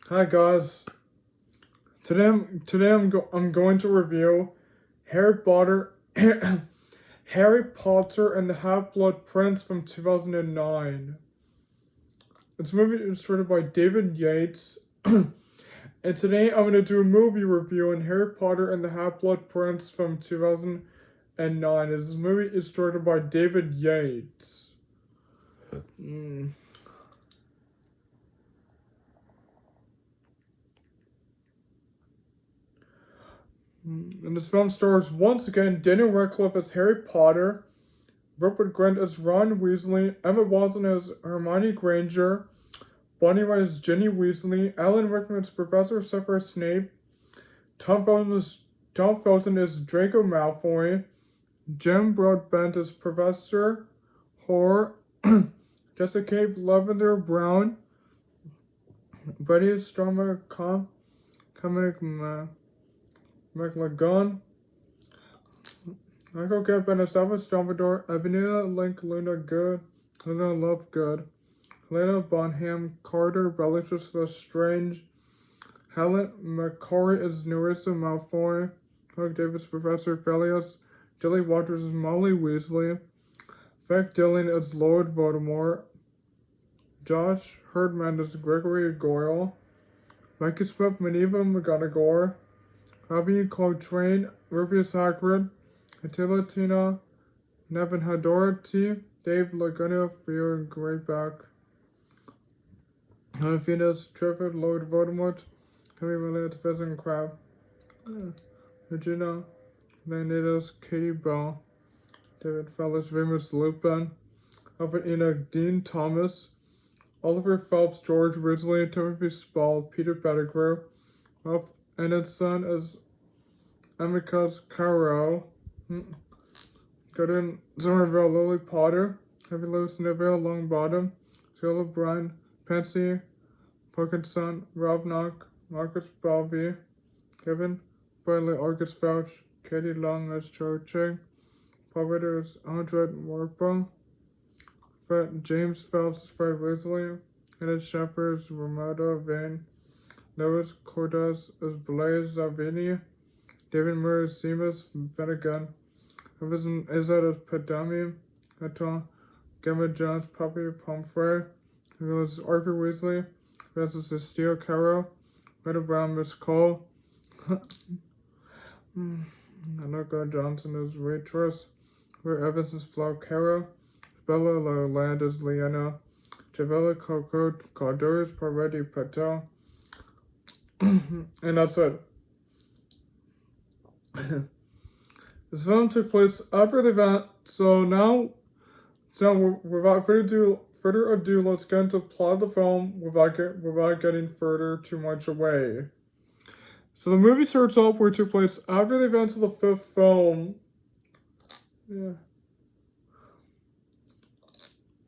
Hi guys. I'm going to review Harry Potter Harry Potter and the Half-Blood Prince from 2009. This movie is directed by David Yates. And today I'm going to do a movie review on Harry Potter and the Half-Blood Prince from 2009. This movie is directed by David Yates. And this film stars once again Daniel Radcliffe as Harry Potter, Rupert Grint as Ron Weasley, Emma Watson as Hermione Granger, Bonnie Wright as Ginny Weasley, Alan Rickman as Professor Severus Snape, Tom Felton as Draco Malfoy, Jem Broadbent as Professor Hoare, Jessica Lavender Brown, Betty Stormer McLagan, Michael Gambon as Albus Dumbledore, Evanina Link Luna Lovegood, Helena Bonham Carter, Bellatrix Lestrange, Helen McCory as Nerissa Malfoy, Hugh Davis Professor Felius, Dilly Waters as Molly Weasley, Feck Dillon as Lord Voldemort, Josh Herdman as Gregory Goyle, Mikey Smith Maneva McGonagall, Robbie Coltrane, Rubius Hagrid, Attila Tina, Nevin Hadorty, Dave Laguna, Theo Greyback, Venus, Trevor, Lord Voldemort, Henry Millard, Pheasant Crab, Regina, Leonidas, Katie Bell, David Fellis, Remus Lupin, Alfred Enoch, Dean Thomas, Oliver Phelps, George Weasley, Timothy Spall, Peter Pettigrew, Ralph Enidson as Amicus Carroll, Gordon Somerville, Lily Potter, Heavy Lewis Neville, Longbottom, Sheila Bryan, Pansy, Parkinson, Rob Knock, Marcus Balby, Kevin Bradley, Argus Fouch, Katie Long as Cho Ching, Paul Ritter as Andred Warpo, James Phelps as Fred Weasley, Edith Shepard as Ramada Vane, Lois Cordes as Blaise Zavini, David Murray as Seamus Finnegan, Evan Izzard as Padami, Anton Gemma Jones, Puppy Pomfrey, as Arthur Weasley, Francis as Steele Carroll, Rita Brown, Miss Cole, Annika Johnson as Waitress, Where Evans as Flo Carroll, Bella Land as Leanna, Javella Calder as Parvati Patel, and that's it. This film took place after the event, so without further ado, let's get into the plot of the film without getting further too much away. So the movie starts off where it took place after the events of the fifth film. Yeah.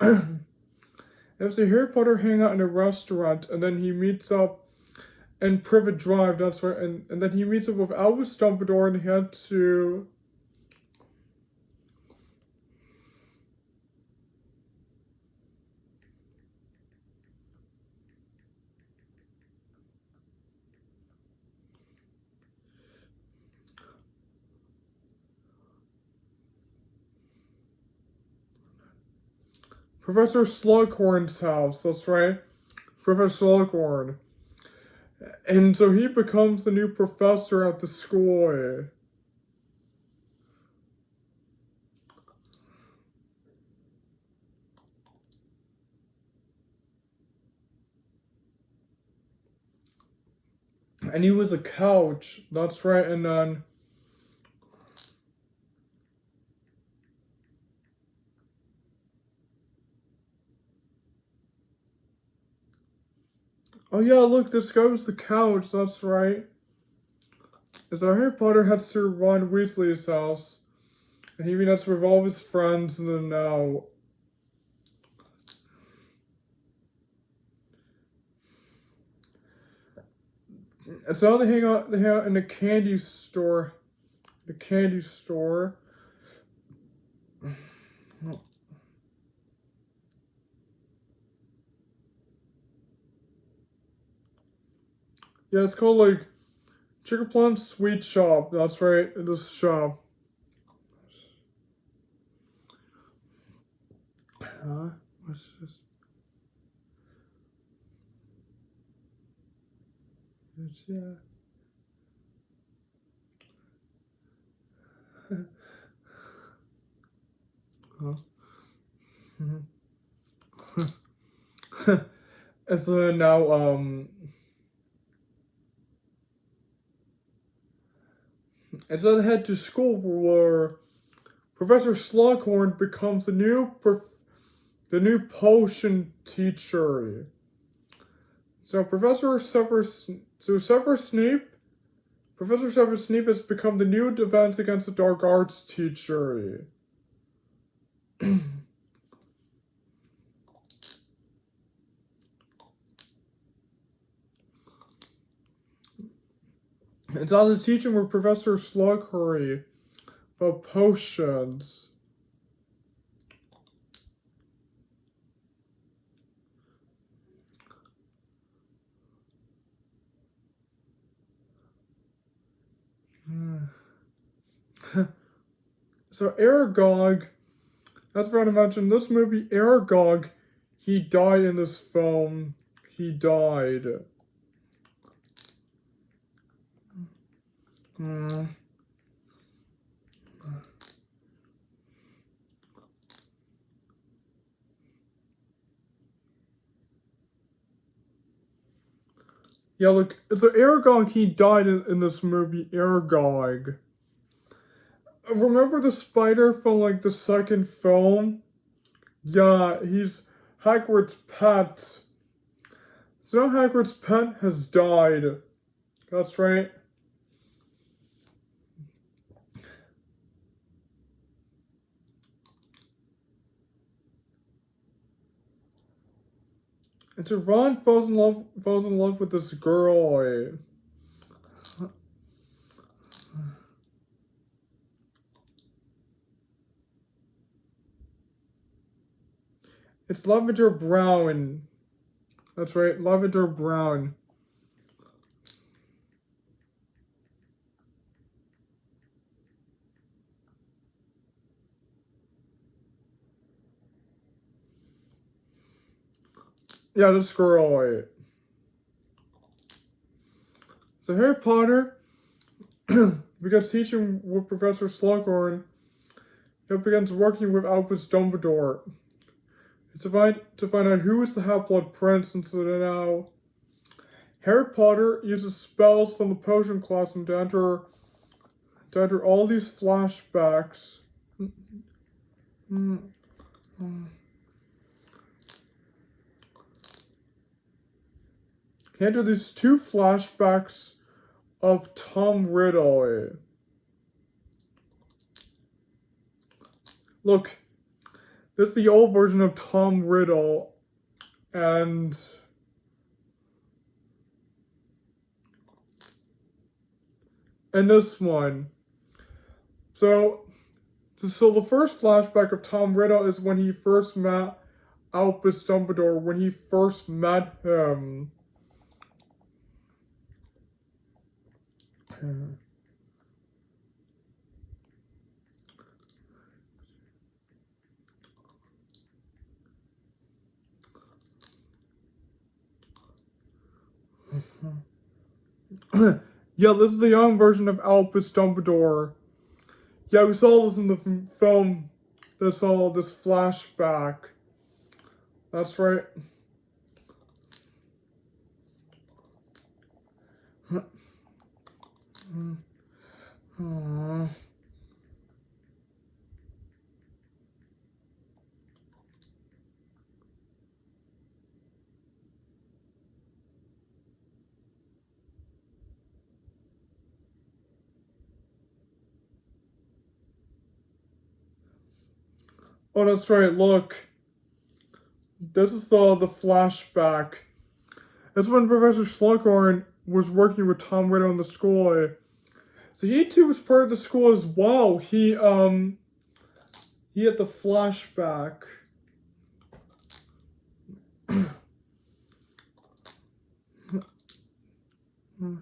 It was a Harry Potter hangout in a restaurant, and then he meets up in Privet Drive, that's right, and then he meets up with Albus Dumbledore, and he had to... Professor Slughorn's house, that's right, Professor Slughorn. And so he becomes the new professor at the school. And he was a couch, that's right, and then... Oh yeah, look, this guy was the couch, that's right. So Harry Potter heads to Ron Weasley's house, and he meets with all of his friends, and then now... And so they hang out in the candy store. The candy store. Yeah, it's called like Chicken Plum Sweet Shop. That's right, this shop. Huh? What's this? Yeah. Huh? And so now, and so they head to school where Professor Slughorn becomes the new potion teacher. So Professor Severus Snape has become the new Defense Against the Dark Arts teacher. It's on the teaching with Professor Slughorn about potions. So Aragog, that's what I mentioned. This movie, Aragog, he died in this film. He died. Yeah, look, so Aragog, he died in this movie, Aragog. Remember the spider from like the second film? Yeah, he's Hagrid's pet. So now Hagrid's pet has died. That's right. And so Ron falls in love with this girl. It's Lavender Brown. That's right, Lavender Brown. Yeah, this girl. So Harry Potter begins teaching with Professor Slughorn. He begins working with Albus Dumbledore. To find out who is the Half-Blood Prince, and so now Harry Potter uses spells from the potion classroom to enter all these flashbacks. He entered these two flashbacks of Tom Riddle. Look, this is the old version of Tom Riddle, and this one. So the first flashback of Tom Riddle is when he first met Albus Dumbledore, when he first met him. Yeah, this is the young version of Albus Dumbledore. Yeah, we saw this in the film. This flashback. That's right. Oh, that's right. Look, this is the flashback. That's when Professor Slughorn was working with Tom Riddle in the school. So he too was part of the school as well. He had the flashback. And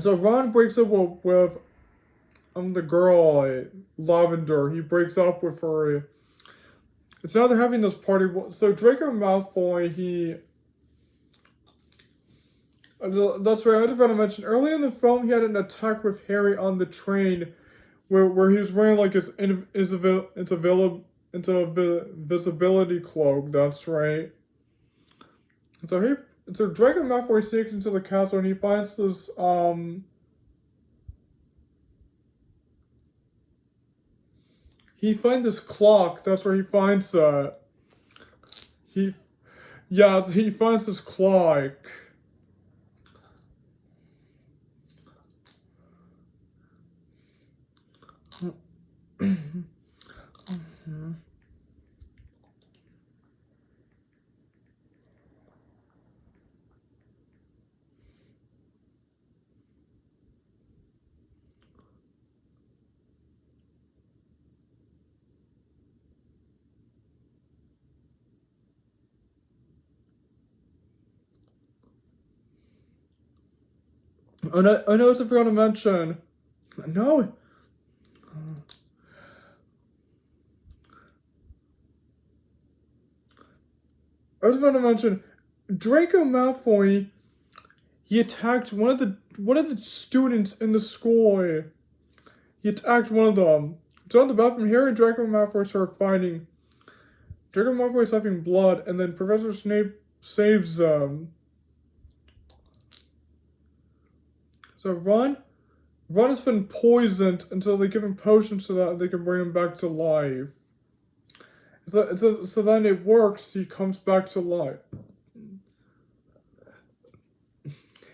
so Ron breaks up with the girl, Lavender. He breaks up with her. It's now they're having this party. So Draco Malfoy, that's right, I was about to mention, early in the film, he had an attack with Harry on the train where he was wearing like his invisibility cloak, that's right. And so Draco Malfoy sneaks into the castle and he finds this, he finds this clock, that's where he finds, he finds this clock. I know I forgot to mention. No. I was about to mention Draco Malfoy. He attacked one of the students in the school. He attacked one of them. So on the bathroom, Harry and Draco Malfoy start fighting. Draco Malfoy is having blood, and then Professor Snape saves them. So Ron has been poisoned until they give him potions so that they can bring him back to life. So then it works. He comes back to life.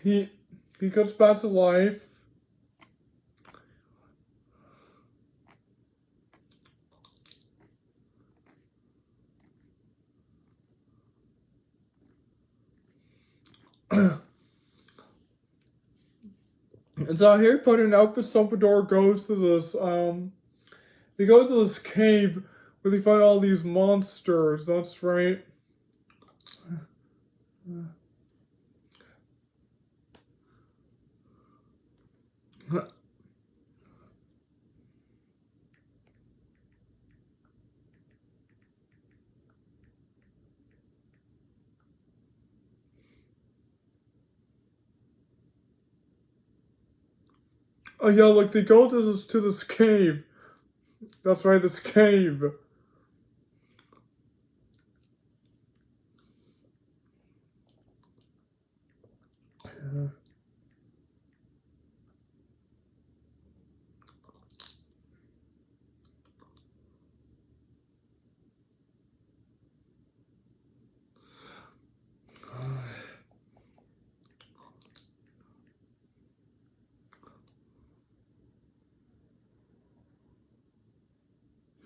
He comes back to life. And so Harry Potter and Albus Dumbledore goes to this they go to this cave where they find all these monsters, that's right. Oh yeah, like they go to this cave. That's right, this cave.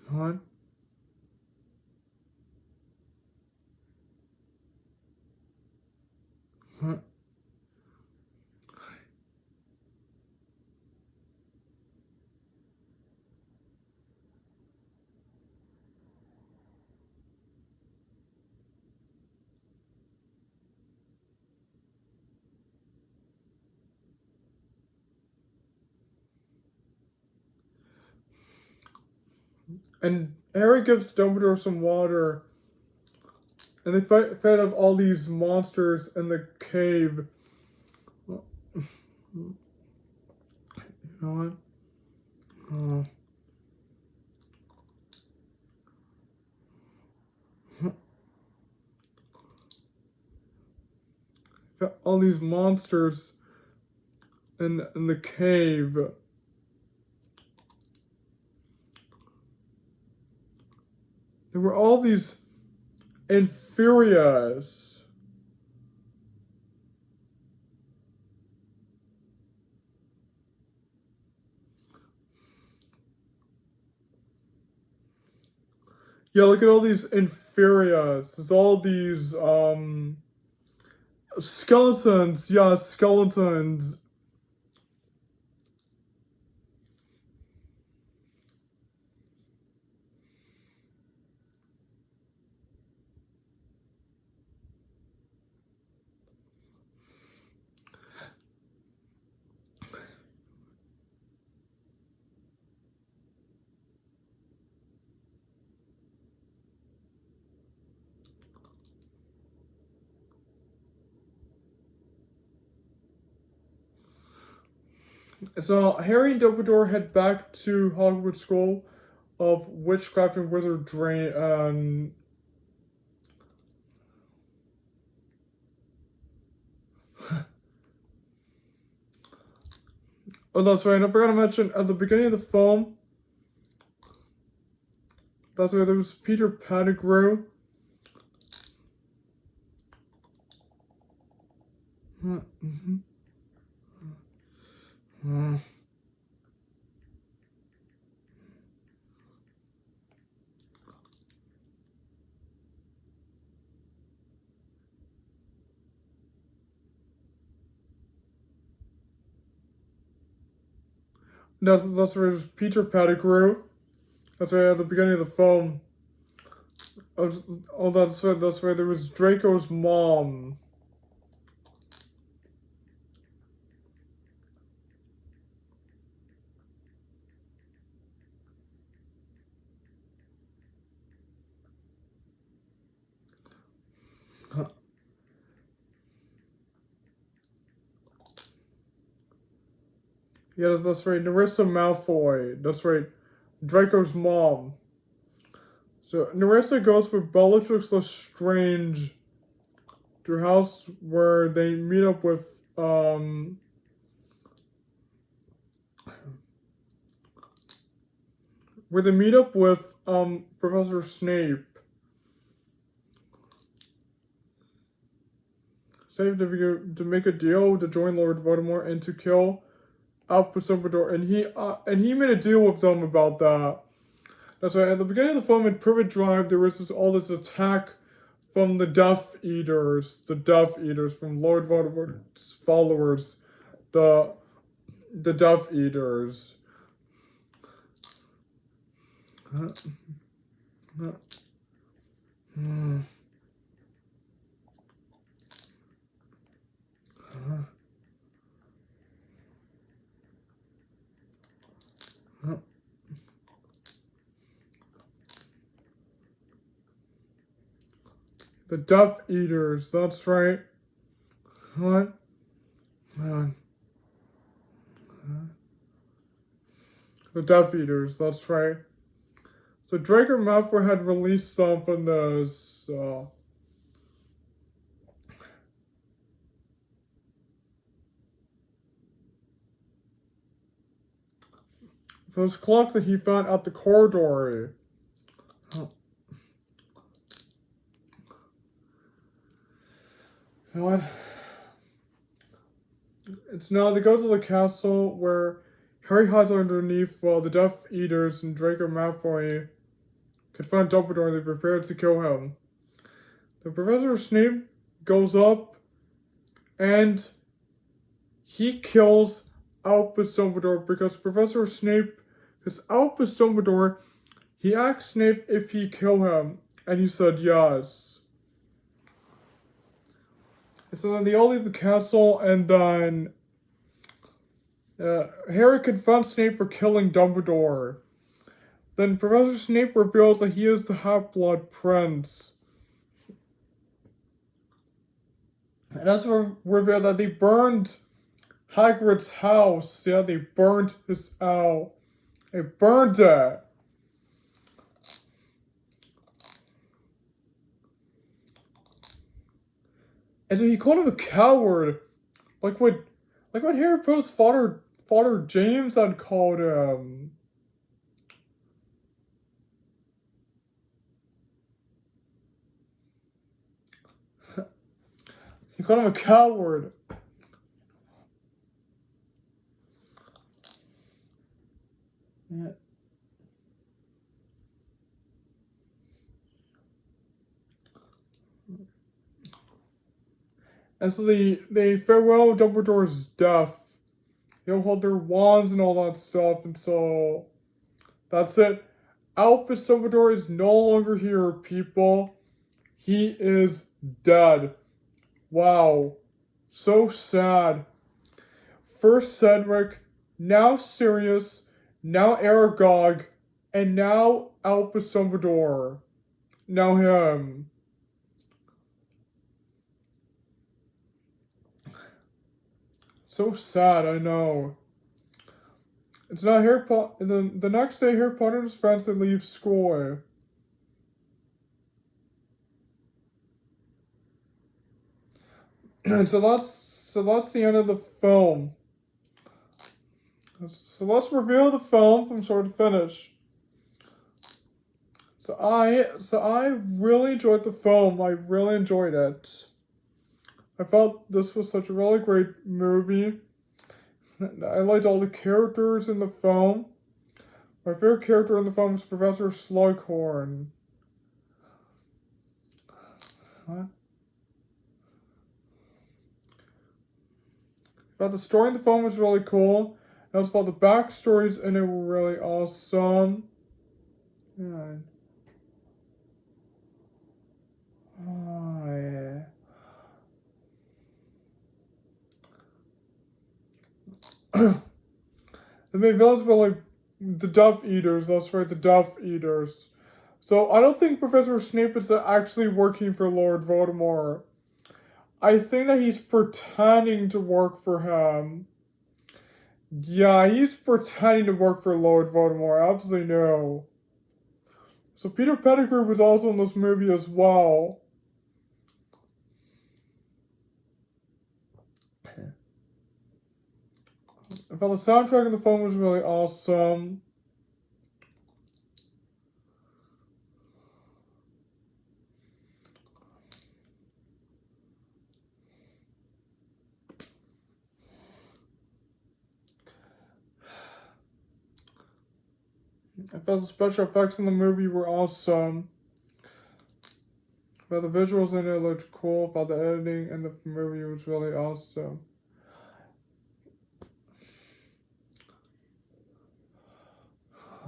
What? What? And Harry gives Dumbledore some water. And they fed up all these monsters in the cave. You know what? All these monsters in the cave. There were all these Infurias. Yeah, look at all these Infurias. There's all these skeletons. Yeah, skeletons. So Harry and Dumbledore head back to Hogwarts School of Witchcraft and Wizardry, and oh, that's right. I forgot to mention at the beginning of the film. That's right. There was Peter Pettigrew. Mm-hmm. That's right. It was Peter Pettigrew. That's right. At the beginning of the film. Oh, that's right. That's right. There was Draco's mom. Yeah, that's right. Nerissa Malfoy. That's right. Draco's mom. So Nerissa goes with Bellatrix Lestrange to her house where they meet up with Professor Snape. Snape to make a deal to join Lord Voldemort and to kill Albus Dumbledore, and he made a deal with them about that. That's right. At the beginning of the film in Privet Drive, there was all this attack from the Death Eaters, from Lord Voldemort's followers, the Death Eaters. The Death Eaters, that's right. What? The Death Eaters, that's right. So Draco Malfoy had released some from those. Those clocks that he found at the corridor. You know what? It's now they go to the castle where Harry hides underneath while the Death Eaters and Draco Malfoy confront Dumbledore and they prepare to kill him. The Professor Snape goes up and he kills Albus Dumbledore because Albus Dumbledore, he asked Snape if he kill him, and he said yes. And so then they all leave the castle, and then Harry confronts Snape for killing Dumbledore. Then Professor Snape reveals that he is the Half-Blood Prince. And also revealed that they burned Hagrid's house. Yeah, they burned his house. They burned it. And so he called him a coward. Like what Harry Potter's father James had called him. He called him a coward. Yeah. And so they farewell Dumbledore's death. They'll hold their wands and all that stuff, and so that's it. Albus Dumbledore is no longer here, people. He is dead. Wow. So sad. First Cedric, now Sirius, now Aragog, and now Albus Dumbledore. Now him. So sad, I know. It's not Harry Potter. The next day, Harry Potter and his friends they leave school. And so that's the end of the film. So let's review the film from start to finish. So I really enjoyed the film. I really enjoyed it. I felt this was such a really great movie. I liked all the characters in the film. My favorite character in the film was Professor Slughorn. Huh? I thought the story in the film was really cool. I also thought the backstories in it were really awesome. Yeah. Oh, yeah. The main villains were like the Death Eaters. That's right, the Death Eaters. So I don't think Professor Snape is actually working for Lord Voldemort. I think that he's pretending to work for him. Yeah, he's pretending to work for Lord Voldemort. Absolutely no. So Peter Pettigrew was also in this movie as well. I thought the soundtrack of the film was really awesome. I felt the special effects in the movie were awesome. I thought the visuals in it looked cool. I thought the editing in the movie was really awesome.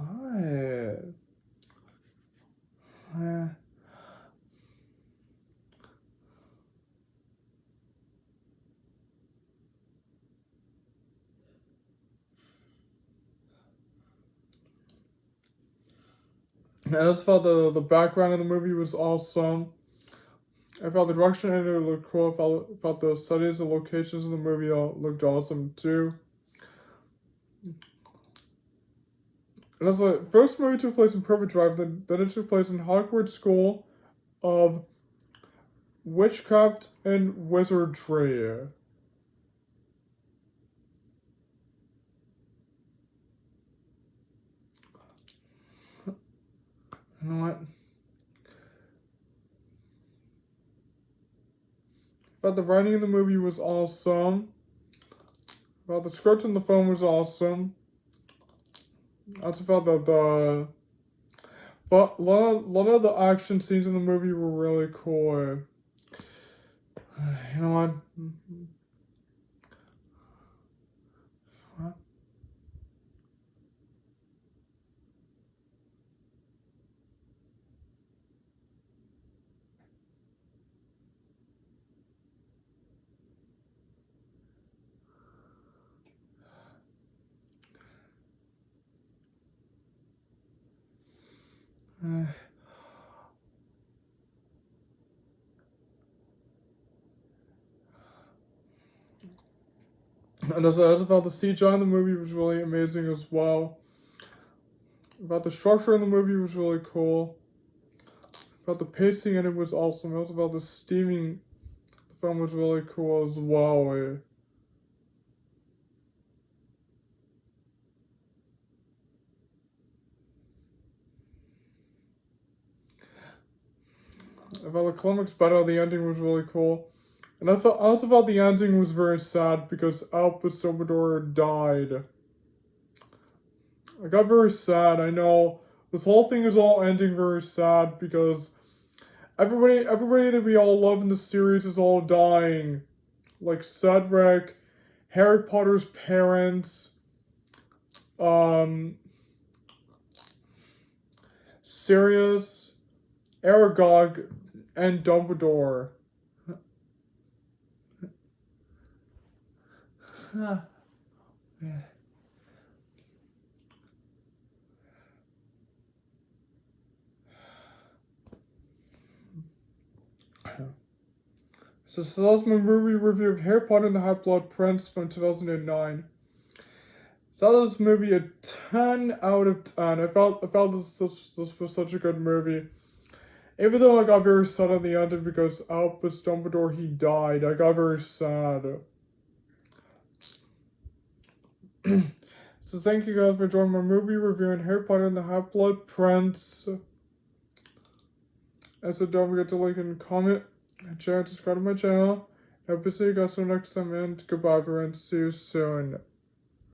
Hi. I just felt the background of the movie was awesome. I felt the direction in it looked cool. I felt the settings and locations in the movie looked awesome too. And also, first movie took place in Perfect Drive, then it took place in Hogwarts School of Witchcraft and Wizardry. You know what? I thought the writing in the movie was awesome. I thought the script in the film was awesome. I also felt that but a lot of the action scenes in the movie were really cool. You know what? What? And also, I also felt the CGI in the movie was really amazing as well. About the structure in the movie was really cool. About the pacing in it was awesome. Also about the steaming, the film was really cool as well. I felt the climax better. The ending was really cool. And I also felt the ending was very sad because Albus Dumbledore died. I got very sad. I know this whole thing is all ending very sad because everybody that we all love in the series is all dying. Like Cedric, Harry Potter's parents, Sirius, Aragog, and Dumbledore. Yeah. So that's my movie review of Harry Potter and the Half-Blood Prince from 2009. saw this movie a 10 out of 10. I felt this was such a good movie. Even though I got very sad at the end because Albus Dumbledore, he died. I got very sad. So thank you guys for joining my movie review on Harry Potter and the Half-Blood Prince. And so don't forget to like and comment, and share and subscribe to my channel. I hope to see you guys next time, and goodbye everyone. See you soon.